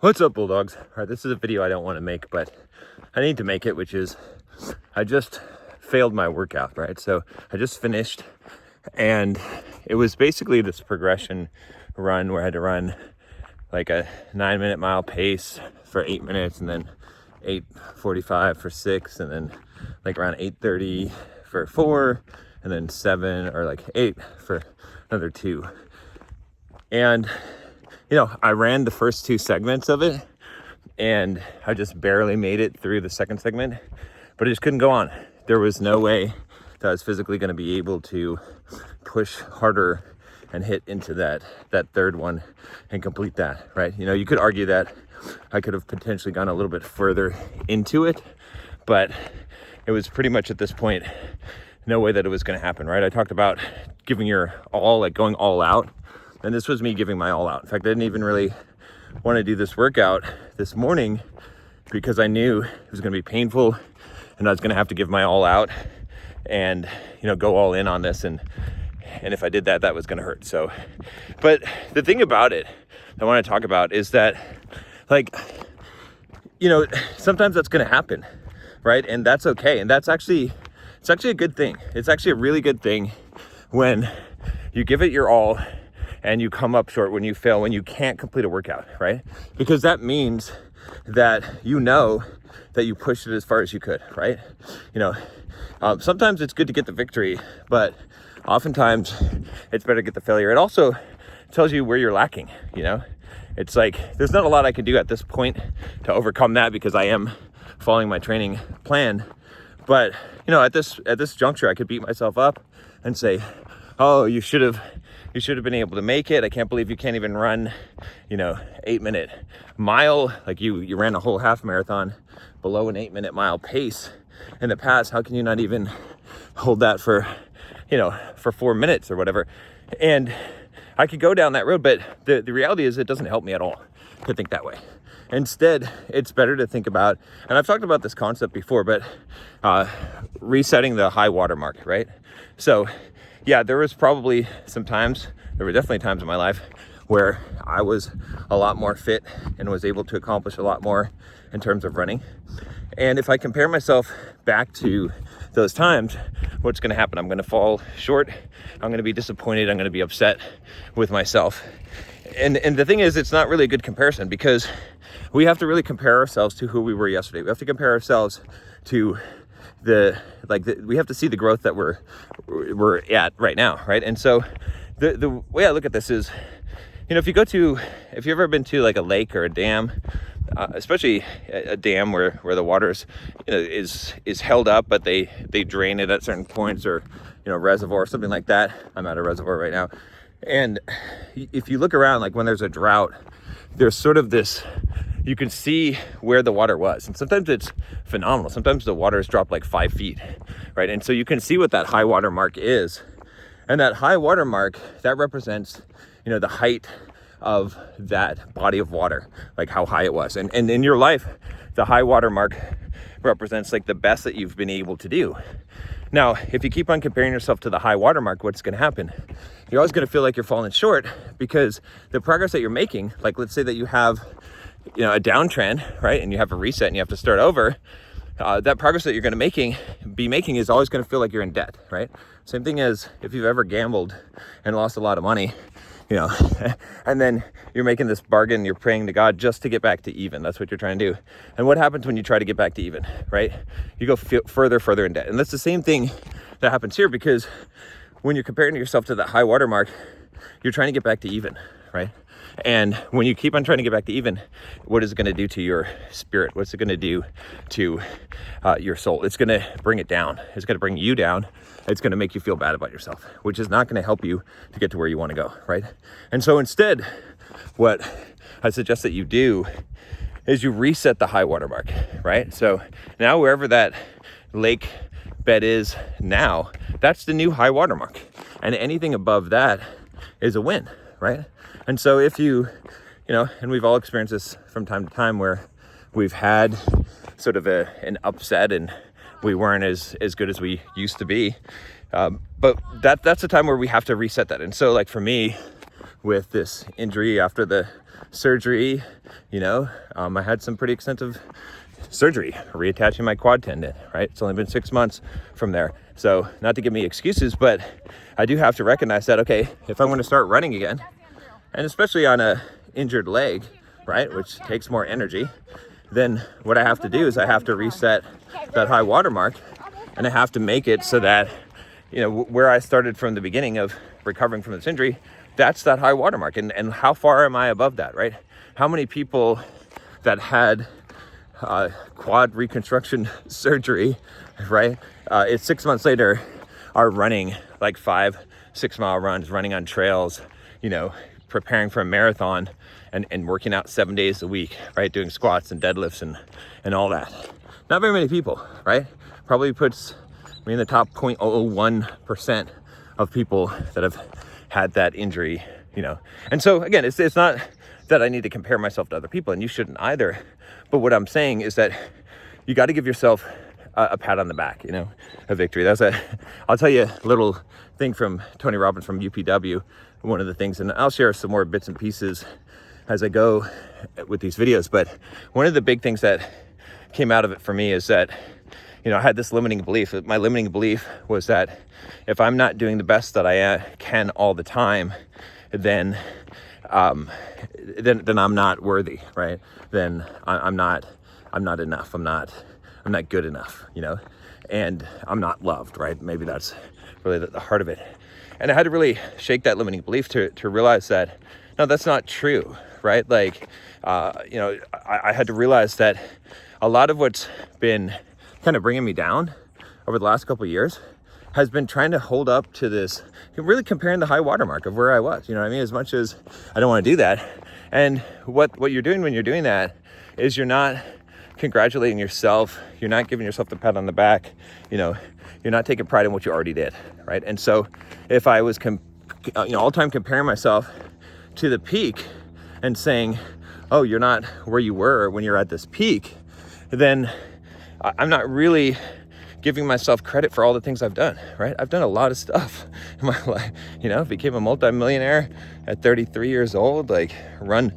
What's up, Bulldogs? All right, this is a video I don't want to make, but I need to make it, which is I just failed my workout, right? So I just finished, and it was basically this progression run where I had to run like a 9-minute mile pace for 8 minutes, and then 8:45 for 6, and then like around 8:30 for 4, and then 7 or like 8 for another 2. And I ran the first 2 segments of it, and I just barely made it through the second segment, but I just couldn't go on. There was no way that I was physically going to be able to push harder and hit into that third one and complete that, right? You could argue that I could have potentially gone a little bit further into it, but it was pretty much at this point, no way that it was going to happen, right? I talked about giving your all, like going all out. And this was me giving my all out. In fact, I didn't even really want to do this workout this morning because I knew it was going to be painful and I was going to have to give my all out and, go all in on this. And if I did that, that was going to hurt. So, but the thing about it I want to talk about is that, sometimes that's going to happen, right? And that's okay. And it's actually a good thing. It's actually a really good thing when you give it your all and you come up short, when you fail, when you can't complete a workout, right? Because that means that that you pushed it as far as you could, right? Sometimes it's good to get the victory, but oftentimes it's better to get the failure. It also tells you where you're lacking, It's like, there's not a lot I can do at this point to overcome that because I am following my training plan. But, at this juncture, I could beat myself up and say, oh, you should have been able to make it. I can't believe you can't even run, 8-minute mile. Like you ran a whole half marathon below an 8-minute mile pace in the past. How can you not even hold that for 4 minutes or whatever? And I could go down that road, but the reality is it doesn't help me at all to think that way. Instead, it's better to think about, and I've talked about this concept before, but resetting the high water mark, right? So yeah, there were definitely times in my life where I was a lot more fit and was able to accomplish a lot more in terms of running. And if I compare myself back to those times, what's going to happen? I'm going to fall short. I'm going to be disappointed. I'm going to be upset with myself. And the thing is, it's not really a good comparison because we have to really compare ourselves to who we were yesterday. We have to compare ourselves to we have to see the growth that we're at right now, right? And so the way I look at this is, if you've ever been to like a lake or a dam, especially a dam where the water is held up, but they drain it at certain points, or reservoir or something like that. I'm at a reservoir right now, and if you look around, like when there's a drought, there's sort of this, you can see where the water was, and sometimes it's phenomenal. Sometimes the water has dropped like 5 feet, right? And so you can see what that high water mark is, and that high water mark, that represents the height of that body of water, like how high it was. And in your life, the high water mark represents like the best that you've been able to do. Now, if you keep on comparing yourself to the high water mark, what's going to happen? You're always going to feel like you're falling short, because the progress that you're making, like let's say that you have a downtrend, right? And you have a reset and you have to start over. That progress that you're going to be making is always going to feel like you're in debt, right? Same thing as if you've ever gambled and lost a lot of money, and then you're making this bargain, you're praying to God just to get back to even. That's what you're trying to do. And what happens when you try to get back to even, right? You go further in debt. And that's the same thing that happens here, because when you're comparing yourself to that high water mark, you're trying to get back to even, right? And when you keep on trying to get back to even, what is it going to do to your spirit? What's it going to do to your soul? It's going to bring it down. It's going to bring you down. It's going to make you feel bad about yourself, which is not going to help you to get to where you want to go, right? And so instead, what I suggest that you do is you reset the high water mark, right? So now wherever that lake bed is now, that's the new high water mark. And anything above that is a win, right? And so if and we've all experienced this from time to time, where we've had sort of an upset and we weren't as good as we used to be. But that's the time where we have to reset that. And so like for me, with this injury after the surgery, I had some pretty extensive surgery, reattaching my quad tendon, right? It's only been 6 months from there. So not to give me excuses, but I do have to recognize that, okay, if I'm going to start running again, and especially on a injured leg, right, which takes more energy, then what I have to do is I have to reset that high water mark, and I have to make it so that, where I started from the beginning of recovering from this injury, that's that high water mark. And how far am I above that, right? How many people that had quad reconstruction surgery, right, it's 6 months later, are running like 5-6 mile runs, running on trails, preparing for a marathon and working out 7 days a week, right? Doing squats and deadlifts and all that. Not very many people, right? Probably puts me in the top 0.001% of people that have had that injury, And so again, it's not that I need to compare myself to other people, and you shouldn't either. But what I'm saying is that you got to give yourself a pat on the back, a victory. I'll tell you a little thing from Tony Robbins from UPW. One of the things, and I'll share some more bits and pieces as I go with these videos, but one of the big things that came out of it for me is that, I had this limiting belief. My limiting belief was that if I'm not doing the best that I can all the time, then I'm not worthy, right? Then I'm not enough. I'm not good enough, and I'm not loved, right? Maybe that's really the heart of it. And I had to really shake that limiting belief to realize that, no, that's not true, right? Like, I had to realize that a lot of what's been kind of bringing me down over the last couple of years has been trying to hold up to this, really comparing the high watermark of where I was, you know what I mean? As much as I don't want to do that. And what you're doing when you're doing that is you're not congratulating yourself. You're not giving yourself the pat on the back. You're not taking pride in what you already did, right? And so if I was, all the time comparing myself to the peak and saying, oh, you're not where you were when you're at this peak, then I'm not really giving myself credit for all the things I've done, right? I've done a lot of stuff in my life, became a multimillionaire at 33 years old, run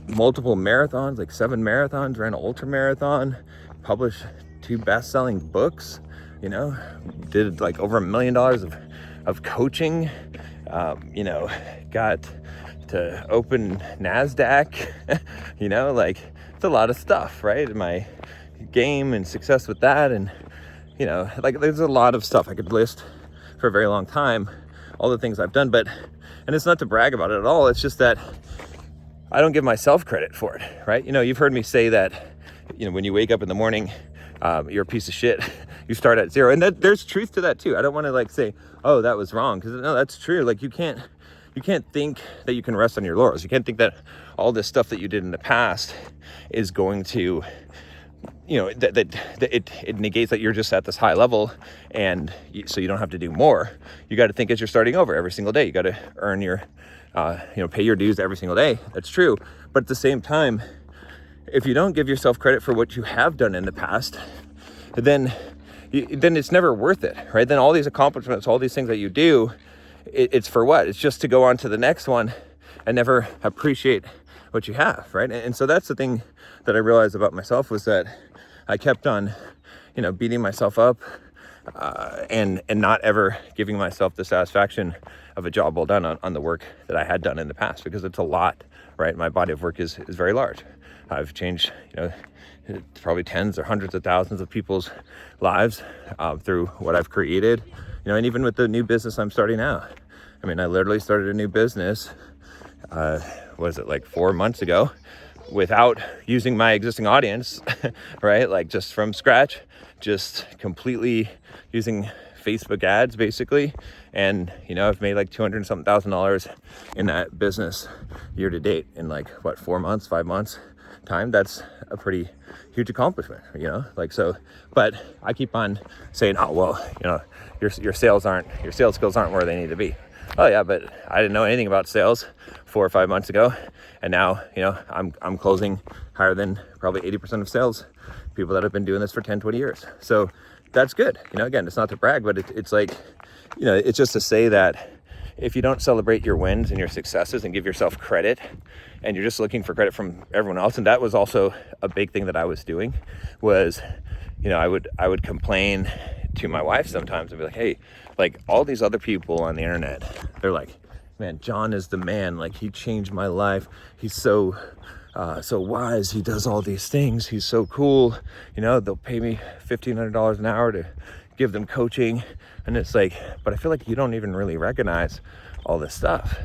multiple marathons, 7 marathons, ran an ultra marathon, published 2 best-selling books, did over $1 million of coaching, got to open NASDAQ, it's a lot of stuff, right? My game and success with that, and there's a lot of stuff I could list for a very long time, all the things I've done, and it's not to brag about it at all. It's just that I don't give myself credit for it, right? You've heard me say that, when you wake up in the morning, you're a piece of shit. You start at 0, and there's truth to that too. I don't want to say, oh, that was wrong, because no, that's true. You can't think that you can rest on your laurels. You can't think that all this stuff that you did in the past is going to, it negates that you're just at this high level, and so you don't have to do more. You got to think as you're starting over every single day. You got to earn your, pay your dues every single day. That's true. But at the same time, if you don't give yourself credit for what you have done in the past, then it's never worth it, right? Then all these accomplishments, all these things that you do, it's for what? It's just to go on to the next one and never appreciate what you have, right? And so that's the thing that I realized about myself, was that I kept on, beating myself up and not ever giving myself the satisfaction of a job well done on the work that I had done in the past, because it's a lot, right? My body of work is very large. I've changed, probably tens or hundreds of thousands of people's lives through what I've created, and even with the new business I'm starting now. I mean, I literally started a new business, 4 months ago, without using my existing audience, right? Just from scratch, just completely using Facebook ads basically. And, I've made $200 something thousand in that business year to date in 4 months, 5 months time. That's a pretty huge accomplishment, so, but I keep on saying, oh, well, your sales skills aren't where they need to be. Oh yeah, but I didn't know anything about sales 4 or 5 months ago, and now I'm closing higher than probably 80% of sales people that have been doing this for 10, 20 years. So that's good. Again, it's not to brag, but it's it's just to say that if you don't celebrate your wins and your successes and give yourself credit, and you're just looking for credit from everyone else, and that was also a big thing that I was doing, was, I would complain to my wife sometimes and be like, hey, like all these other people on the internet, they're like, man, John is the man. Like, he changed my life. He's so wise. He does all these things. He's so cool. They'll pay me $1,500 an hour to give them coaching. And it's like, but I feel like you don't even really recognize all this stuff.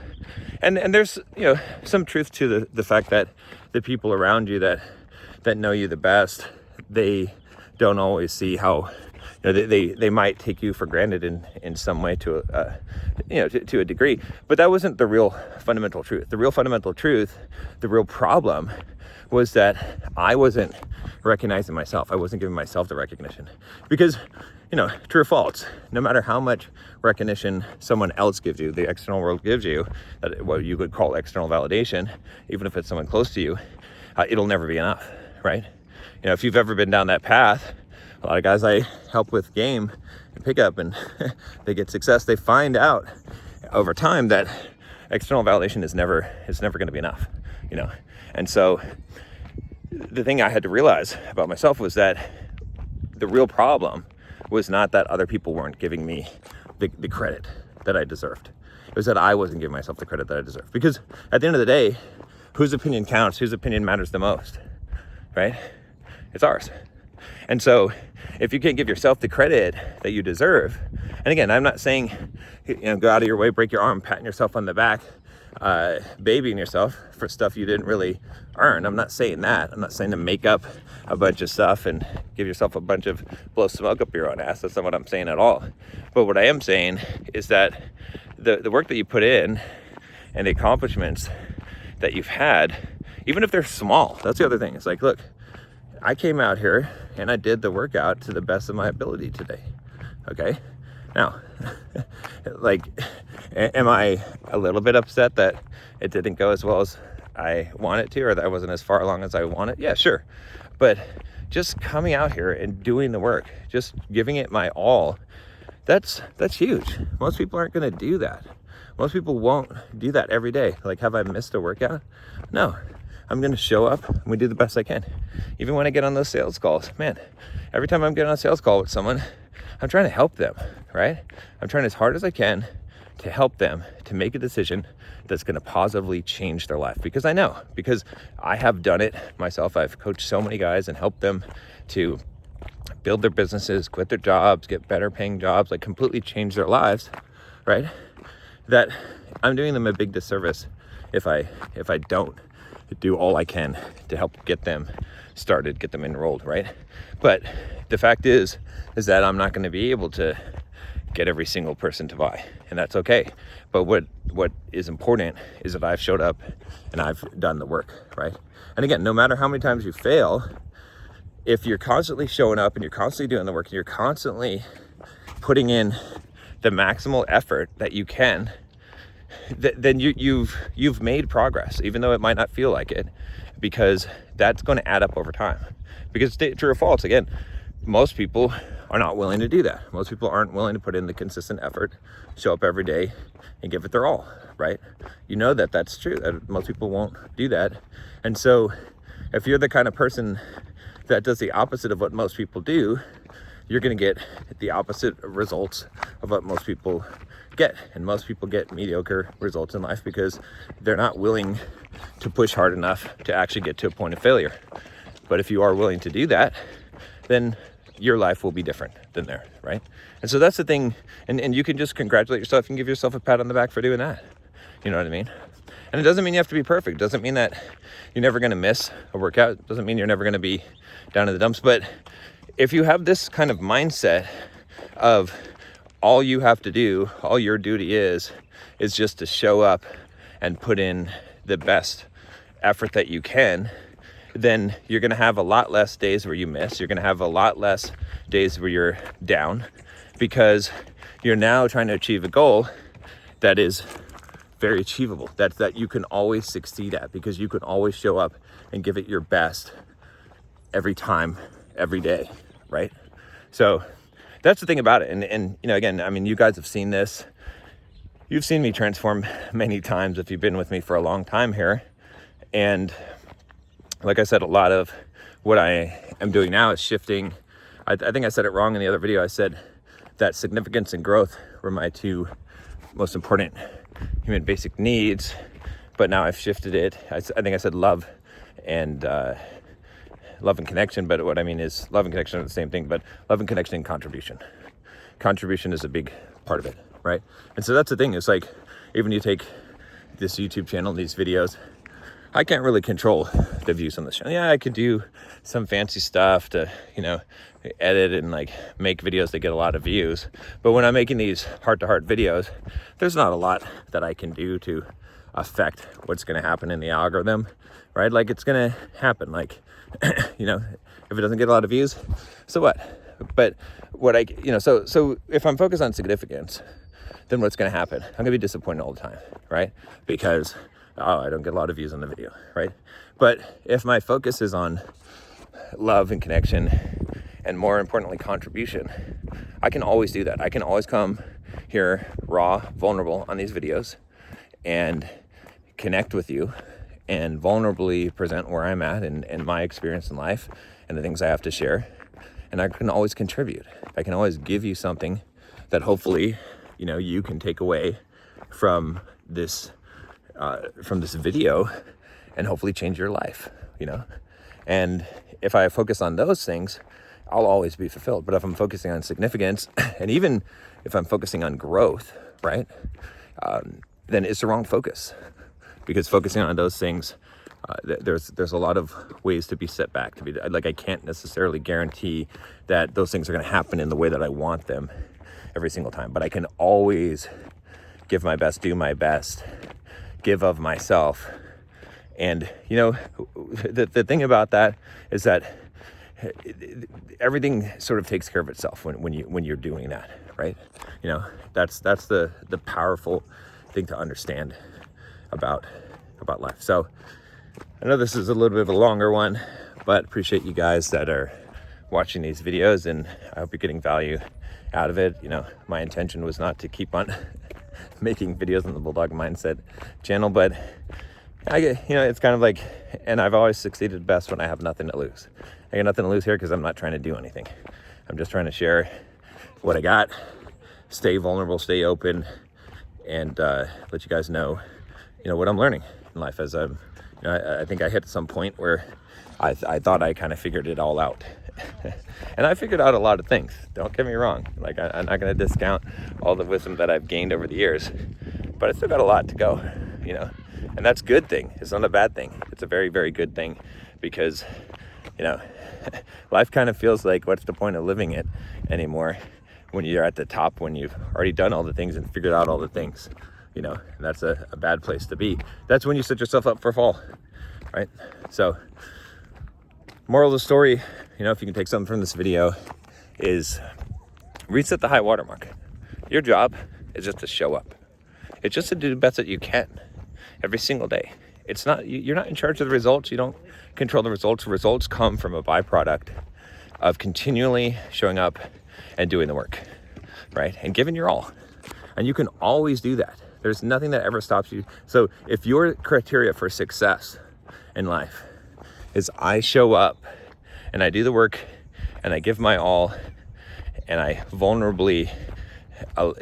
And there's, some truth to the fact that the people around you that know you the best, they don't always see how, they might take you for granted in some way to a degree, but that wasn't the real fundamental truth. The real fundamental truth, the real problem, was that I wasn't recognizing myself. I wasn't giving myself the recognition, because, true or false, no matter how much recognition someone else gives you, the external world gives you, that what you could call external validation, even if it's someone close to you, it'll never be enough, right? If you've ever been down that path, a lot of guys I help with game and pickup, and they get success, they find out over time that external validation is never going to be enough, And so the thing I had to realize about myself was that the real problem was not that other people weren't giving me the credit that I deserved. It was that I wasn't giving myself the credit that I deserved. Because at the end of the day, whose opinion counts, whose opinion matters the most, right? It's ours. And so if you can't give yourself the credit that you deserve, and again, I'm not saying, go out of your way, break your arm, patting yourself on the back, babying yourself for stuff you didn't really earn. I'm not saying that. I'm not saying to make up a bunch of stuff and give yourself a bunch of blow smoke up your own ass. That's not what I'm saying at all. But what I am saying is that the work that you put in and the accomplishments that you've had, even if they're small, that's the other thing. It's like, look, I came out here and I did the workout to the best of my ability today. Okay. Now, like, am I a little bit upset that it didn't go as well as I want it to, or that I wasn't as far along as I wanted? Yeah, sure. But just coming out here and doing the work, just giving it my all, that's huge. Most people aren't going to do that. Most people won't do that every day. Like, have I missed a workout? No. I'm going to show up and we do the best I can. Even when I get on those sales calls, man, every time I'm getting on a sales call with someone, I'm trying to help them, right? I'm trying as hard as I can to help them to make a decision that's going to positively change their life. Because I have done it myself. I've coached so many guys and helped them to build their businesses, quit their jobs, get better paying jobs, like completely change their lives, right? That I'm doing them a big disservice if I don't do all I can to help get them started, get them enrolled, right? But the fact is that I'm not going to be able to get every single person to buy, and that's okay. But what is important is that I've showed up and I've done the work, right? And again, no matter how many times you fail, if you're constantly showing up and you're constantly doing the work and you're constantly putting in the maximal effort that you can, then you've made progress, even though it might not feel like it, because that's going to add up over time. Because true or false, again, most people are not willing to do that. Most people aren't willing to put in the consistent effort, show up every day and give it their all, right? That's true, that most people won't do that. And so if you're the kind of person that does the opposite of what most people do, you're going to get the opposite results of what most people get. And most people get mediocre results in life because they're not willing to push hard enough to actually get to a point of failure. But if you are willing to do that, then your life will be different than theirs, right? And so that's the thing. And you can just congratulate yourself and give yourself a pat on the back for doing that. You know what I mean? And it doesn't mean you have to be perfect. It doesn't mean that you're never going to miss a workout. It doesn't mean you're never going to be down in the dumps. But if you have this kind of mindset of all you have to do, all your duty is just to show up and put in the best effort that you can, then you're going to have a lot less days where you miss. You're going to have a lot less days where you're down, because you're now trying to achieve a goal that is very achievable, that you can always succeed at, because you can always show up and give it your best every time, every day, right? So that's the thing about it. And again, I mean, you guys have seen this you've seen me transform many times if you've been with me for a long time here. And like I said, a lot of what I am doing now is shifting. I think I said it wrong in the other video. I said that significance and growth were my two most important human basic needs, but now I've shifted it. I think I said love and connection, but what I mean is love and connection are the same thing, but love and connection and contribution. Contribution is a big part of it, right? And so that's the thing. It's like, even you take this YouTube channel, these videos, I can't really control the views on this channel. Yeah, I could do some fancy stuff to, edit and like make videos that get a lot of views. But when I'm making these heart-to-heart videos, there's not a lot that I can do to affect what's going to happen in the algorithm, right? Like, it's going to happen. Like, if it doesn't get a lot of views, so what? But what so if I'm focused on significance, then what's going to happen? I'm going to be disappointed all the time, right? Because, I don't get a lot of views on the video, right? But if my focus is on love and connection, and more importantly, contribution, I can always do that. I can always come here raw, vulnerable on these videos and connect with you and vulnerably present where I'm at and my experience in life and the things I have to share. And I can always contribute. I can always give you something that hopefully, you can take away from this video and hopefully change your life, And if I focus on those things, I'll always be fulfilled. But if I'm focusing on significance, and even if I'm focusing on growth, right, then it's the wrong focus. Because focusing on those things, there's a lot of ways to be set back. I can't necessarily guarantee that those things are going to happen in the way that I want them every single time. But I can always give my best, do my best, give of myself. And the thing about that is that everything sort of takes care of itself when you're doing that, right? That's the powerful thing to understand about life. So I know this is a little bit of a longer one, but appreciate you guys that are watching these videos, and I hope you're getting value out of it. My intention was not to keep on making videos on the Bulldog Mindset channel, but it's kind of like, and I've always succeeded best when I have nothing to lose. I got nothing to lose here because I'm not trying to do anything. I'm just trying to share what I got, stay vulnerable, stay open, and let you guys know, what I'm learning in life. As I think I hit some point where I thought I kind of figured it all out. And I figured out a lot of things. Don't get me wrong. Like, I'm not going to discount all the wisdom that I've gained over the years, but I still got a lot to go, and that's a good thing. It's not a bad thing. It's a very, very good thing, because, life kind of feels like, what's the point of living it anymore when you're at the top, when you've already done all the things and figured out all the things, and that's a bad place to be. That's when you set yourself up for fall, right? So, moral of the story, if you can take something from this video, is reset the high watermark. Your job is just to show up. It's just to do the best that you can every single day. It's not, you're not in charge of the results. You don't control the results. Results come from a byproduct of continually showing up and doing the work, right? And giving your all. And you can always do that. There's nothing that ever stops you. So if your criteria for success in life is I show up and I do the work and I give my all and I vulnerably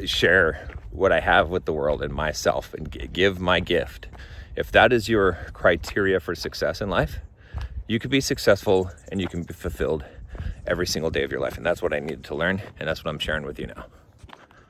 share what I have with the world and myself and give my gift, if that is your criteria for success in life, you could be successful and you can be fulfilled every single day of your life. And that's what I needed to learn, and that's what I'm sharing with you now.